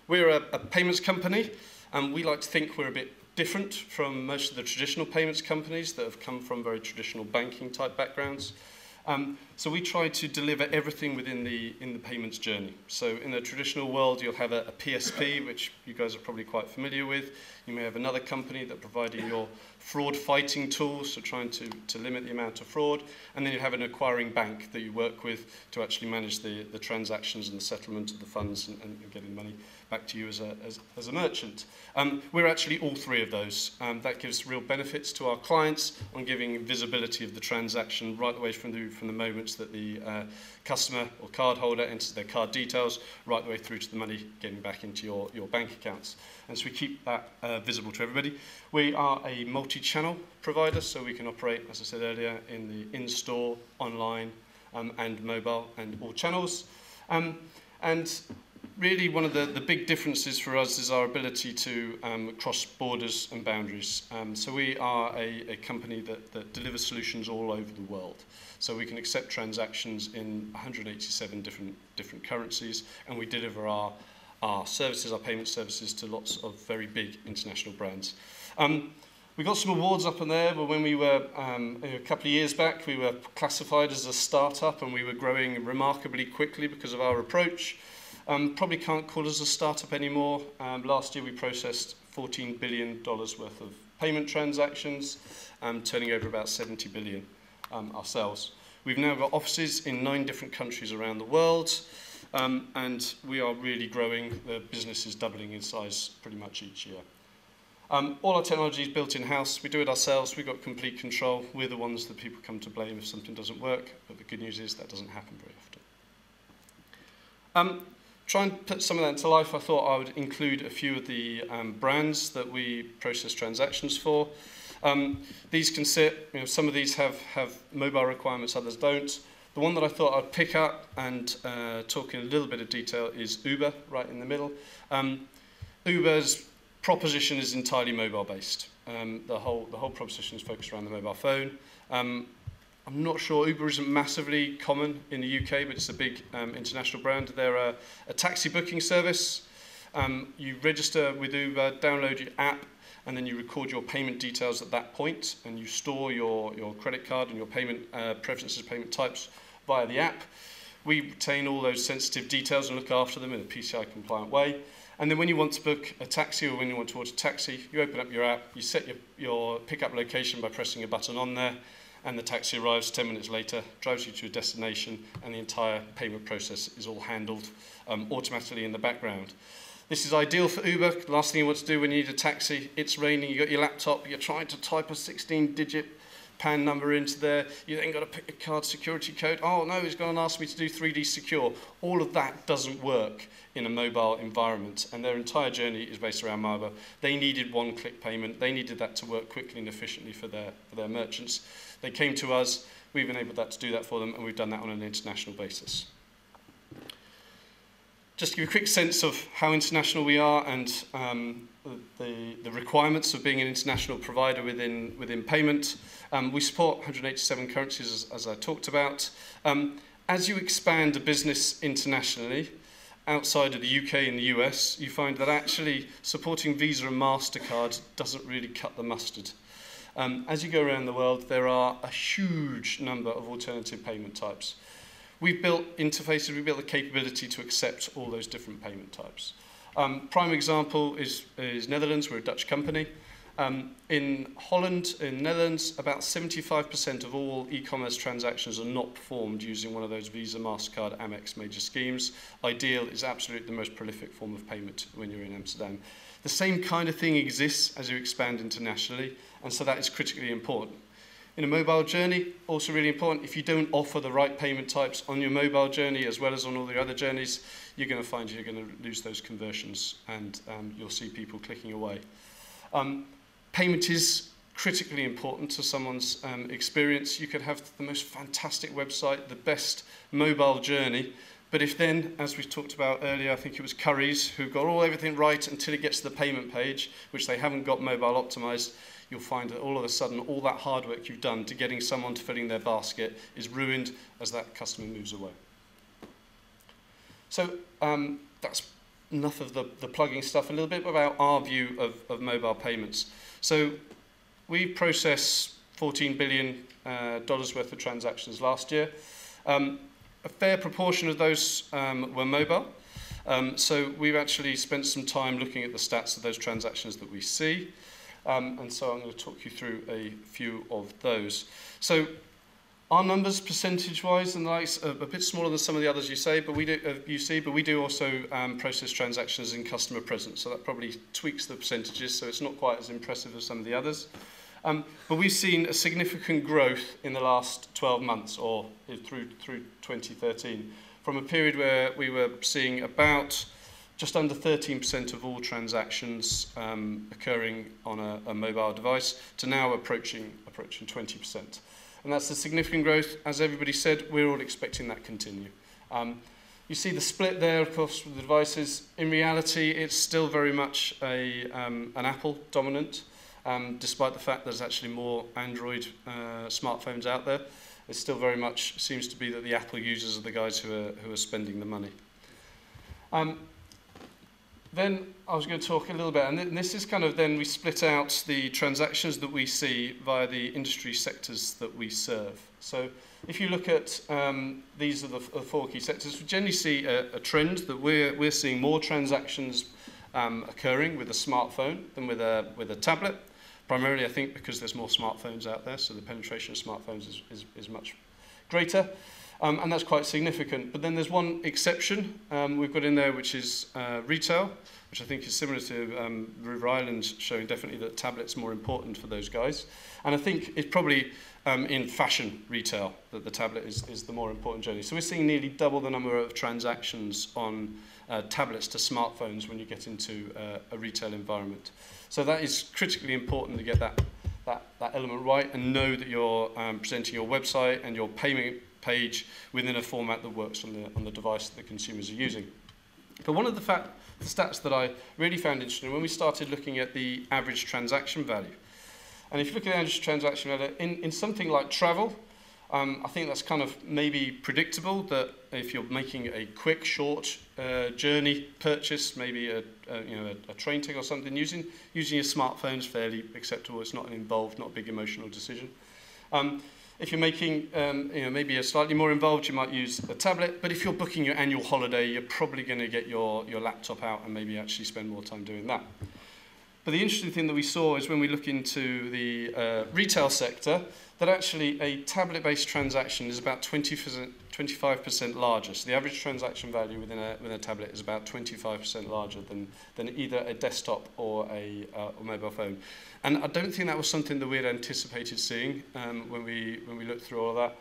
We're a payments company, and we like to think we're a bit different from most of the traditional payments companies that have come from very traditional banking type backgrounds. So we try to deliver everything within the payments journey. So in the traditional world, you'll have a PSP, which you guys are probably quite familiar with. You may have another company that providing your fraud fighting tools, so trying to limit the amount of fraud. And then you have an acquiring bank that you work with to actually manage the transactions and the settlement of the funds and getting money back to you as a merchant. We're actually all three of those. That gives real benefits to our clients on giving visibility of the transaction right the way from the moments that the customer or cardholder enters their card details right the way through to the money getting back into your bank accounts. And so we keep that visible to everybody. We are a multi-channel provider, so we can operate, as I said earlier, in the in-store, online, and mobile, and all channels. And really, one of the big differences for us is our ability to cross borders and boundaries. So we are a company that delivers solutions all over the world. So we can accept transactions in 187 different currencies, and we deliver our services, our payment services, to lots of very big international brands. We got some awards up in there, but when we were, a couple of years back, we were classified as a startup, and we were growing remarkably quickly because of our approach. Probably can't call us a startup anymore. Last year we processed $14 billion worth of payment transactions, turning over about 70 billion ourselves. We've now got offices in 9 different countries around the world, and we are really growing. The business is doubling in size pretty much each year. All our technology is built in-house. We do it ourselves. We've got complete control. We're the ones that people come to blame if something doesn't work, but the good news is that doesn't happen very often. Try and put some of that into life. I thought I would include a few of the brands that we process transactions for. These can sit, some of these have mobile requirements, others don't. The one that I thought I'd pick up and talk in a little bit of detail is Uber, right in the middle. Uber's proposition is entirely mobile based. The whole proposition is focused around the mobile phone. I'm not sure, Uber isn't massively common in the UK, but it's a big international brand. They're a taxi booking service. You register with Uber, download your app, and then you record your payment details at that point, and you store your credit card and your payment preferences, payment types via the app. We retain all those sensitive details and look after them in a PCI compliant way. And then when you want to book a taxi or when you want to order a taxi, you open up your app, you set your pickup location by pressing a button on there, and the taxi arrives 10 minutes later, drives you to a destination, and the entire payment process is all handled automatically in the background. This is ideal for Uber. The last thing you want to do when you need a taxi, it's raining, you've got your laptop, you're trying to type a 16-digit PAN number into there, you then got to pick a card security code. Oh no, he's going to ask me to do 3D secure. All of that doesn't work in a mobile environment, and their entire journey is based around mobile. They needed one-click payment. They needed that to work quickly and efficiently for their merchants. They came to us, we've enabled that to do that for them, and we've done that on an international basis. Just to give you a quick sense of how international we are and the requirements of being an international provider within payment. We support 187 currencies, as I talked about. As you expand a business internationally, outside of the UK and the US, you find that actually supporting Visa and MasterCard doesn't really cut the mustard. As you go around the world, there are a huge number of alternative payment types. We've built interfaces, we've built the capability to accept all those different payment types. Prime example is Netherlands. We're a Dutch company. In Holland, in Netherlands, about 75% of all e-commerce transactions are not performed using one of those Visa, MasterCard, Amex major schemes. Ideal is absolutely the most prolific form of payment when you're in Amsterdam. The same kind of thing exists as you expand internationally, and so that is critically important. In a mobile journey, also really important, if you don't offer the right payment types on your mobile journey as well as on all the other journeys, you're going to find you're going to lose those conversions, and you'll see people clicking away. Payment is critically important to someone's experience. You could have the most fantastic website, the best mobile journey, But if then, as we talked about earlier, I think it was Currys, who got everything right until it gets to the payment page, which they haven't got mobile optimized, you'll find that all of a sudden all that hard work you've done to getting someone to filling their basket is ruined as that customer moves away. So that's enough of the plugging stuff. A little bit about our view of mobile payments. So we processed $14 billion worth of transactions last year. A fair proportion of those were mobile. So we've actually spent some time looking at the stats of those transactions that we see. And so I'm going to talk you through a few of those. So our numbers, percentage-wise, and the likes, are a bit smaller than some of the others you see, but we do also process transactions in customer presence. So that probably tweaks the percentages, so it's not quite as impressive as some of the others. But we've seen a significant growth in the last 12 months, or through 2013, from a period where we were seeing about just under 13% of all transactions occurring on a mobile device to now approaching 20%. And that's a significant growth. As everybody said, we're all expecting that to continue. You see the split there, of course, with the devices. In reality, it's still very much an Apple dominant. Despite the fact there's actually more Android smartphones out there, it still very much seems to be that the Apple users are the guys who are spending the money. Then I was going to talk a little bit, and this is kind of then we split out the transactions that we see via the industry sectors that we serve. So if you look at these are the four key sectors, we generally see a trend that we're seeing more transactions occurring with a smartphone than with a tablet. Primarily, I think, because there's more smartphones out there, so the penetration of smartphones is much greater. And that's quite significant. But then there's one exception we've got in there, which is retail, which I think is similar to River Island, showing definitely that tablet's more important for those guys. And I think it's probably in fashion retail that the tablet is the more important journey. So we're seeing nearly double the number of transactions on tablets to smartphones when you get into a retail environment. So that is critically important to get that element right and know that you're presenting your website and your payment page within a format that works on the device that the consumers are using. But one of the stats that I really found interesting when we started looking at the average transaction value, and if you look at the average transaction value in something like travel, I think that's kind of maybe predictable that if you're making a quick, short journey purchase, maybe a train ticket or something, using your smartphone is fairly acceptable. It's not an involved, not a big emotional decision. If you're making maybe a slightly more involved, you might use a tablet. But if you're booking your annual holiday, you're probably going to get your laptop out and maybe actually spend more time doing that. But the interesting thing that we saw is when we look into the retail sector, that actually a tablet-based transaction is about 25% larger. So the average transaction value within a tablet is about 25% larger than either a desktop or a mobile phone. And I don't think that was something that we had anticipated seeing when we looked through all of that.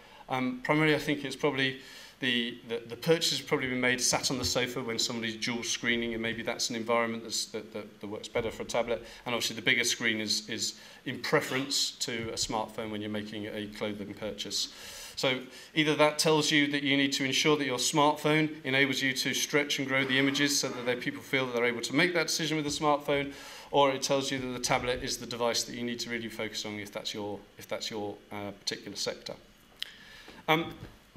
Primarily, I think it's probably the purchase has probably been made sat on the sofa when somebody's dual screening, and maybe that's an environment that works better for a tablet. And obviously the bigger screen is in preference to a smartphone when you're making a clothing purchase. So either that tells you that you need to ensure that your smartphone enables you to stretch and grow the images so that people feel that they're able to make that decision with the smartphone, or it tells you that the tablet is the device that you need to really focus on if that's your particular sector. I've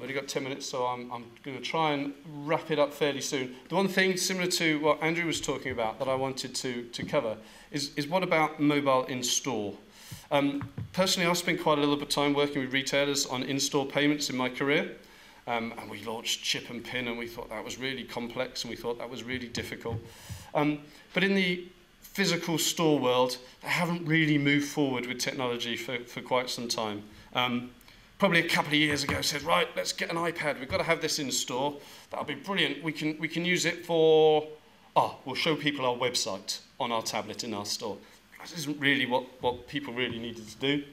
only got 10 minutes, so I'm going to try and wrap it up fairly soon. The one thing, similar to what Andrew was talking about, that I wanted to cover is what about mobile in-store? Personally, I've spent quite a little bit of time working with retailers on in-store payments in my career. And we launched chip and pin, and we thought that was really complex, and we thought that was really difficult. But in the physical store world, they haven't really moved forward with technology for quite some time. Probably a couple of years ago said, right, let's get an iPad. We've got to have this in store. That'll be brilliant. We can use it for, we'll show people our website on our tablet in our store. That isn't really what people really needed to do.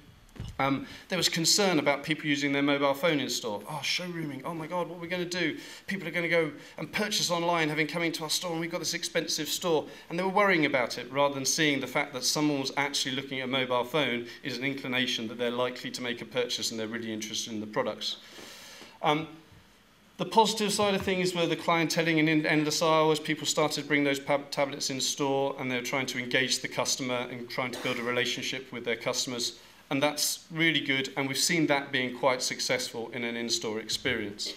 There was concern about people using their mobile phone in store. Showrooming, oh my God, what are we going to do? People are going to go and purchase online having come into our store and we've got this expensive store. And they were worrying about it rather than seeing the fact that someone was actually looking at a mobile phone is an inclination that they're likely to make a purchase and they're really interested in the products. The positive side of things were the clienteling and endless aisle, as people started to bring those tablets in store and they're trying to engage the customer and trying to build a relationship with their customers. And that's really good, and we've seen that being quite successful in an in-store experience.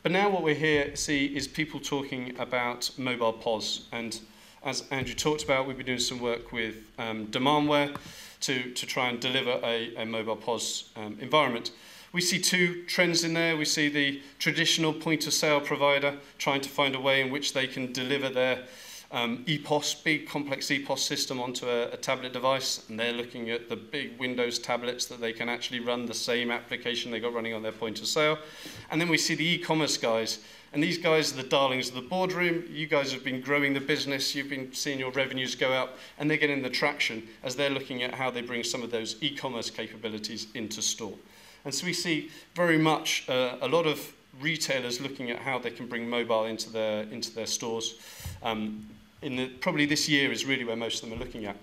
But now what we see is people talking about mobile POS, and as Andrew talked about, we've been doing some work with Demandware to try and deliver a mobile POS environment. We see two trends in there. We see the traditional point-of-sale provider trying to find a way in which they can deliver their EPOS, big complex EPOS system onto a tablet device, and they're looking at the big Windows tablets that they can actually run the same application they got running on their point-of-sale. And then we see the e-commerce guys, and these guys are the darlings of the boardroom. You guys have been growing the business, you've been seeing your revenues go up, and they're getting the traction as they're looking at how they bring some of those e-commerce capabilities into store. And so we see very much a lot of retailers looking at how they can bring mobile into their stores. Probably this year is really where most of them are looking at.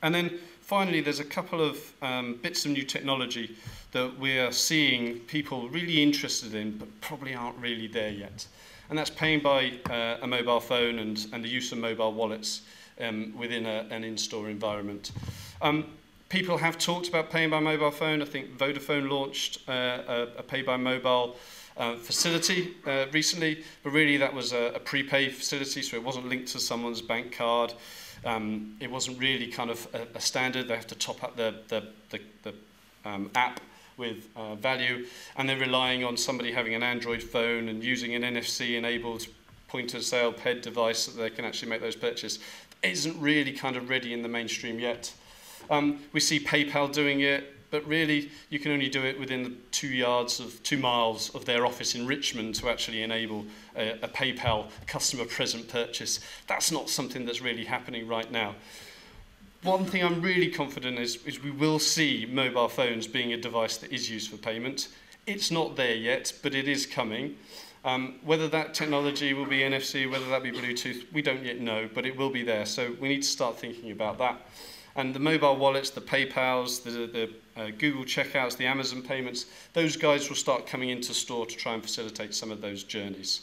And then finally, there's a couple of bits of new technology that we're seeing people really interested in, but probably aren't really there yet. And that's paying by a mobile phone and the use of mobile wallets within an in-store environment. People have talked about paying by mobile phone. I think Vodafone launched a pay by mobile facility recently, but really that was a prepay facility, so it wasn't linked to someone's bank card. It wasn't really kind of a standard. They have to top up the app with value, and they're relying on somebody having an Android phone and using an NFC-enabled point-of-sale PED device so that they can actually make those purchases. It isn't really kind of ready in the mainstream yet. We see PayPal doing it, but really you can only do it within the 2 miles of their office in Richmond to actually enable a PayPal customer present purchase. That's not something that's really happening right now. One thing I'm really confident is we will see mobile phones being a device that is used for payment. It's not there yet, but it is coming. Whether that technology will be NFC, whether that be Bluetooth, we don't yet know, but it will be there. So we need to start thinking about that. And the mobile wallets, the PayPals, the Google checkouts, the Amazon payments, those guys will start coming into store to try and facilitate some of those journeys.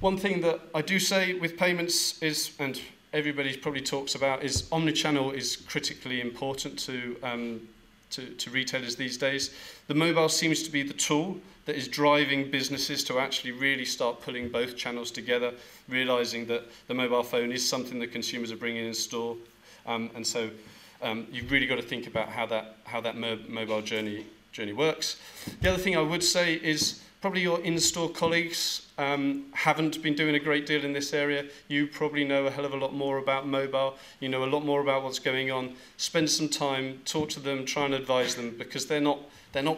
One thing that I do say with payments is, and everybody probably talks about, is omnichannel is critically important to retailers these days. The mobile seems to be the tool that is driving businesses to actually really start pulling both channels together, realizing that the mobile phone is something that consumers are bringing in store. And so you've really got to think about how that mobile journey works. The other thing I would say is probably your in-store colleagues haven't been doing a great deal in this area. You probably know a hell of a lot more about mobile. You know a lot more about what's going on. Spend some time, talk to them, try and advise them, because they're not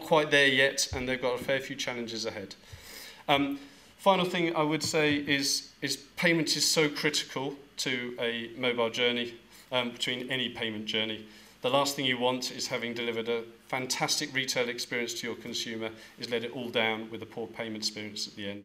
quite there yet, and they've got a fair few challenges ahead. Final thing I would say is payment is so critical to a mobile journey. Between any payment journey. The last thing you want is, having delivered a fantastic retail experience to your consumer, is let it all down with a poor payment experience at the end.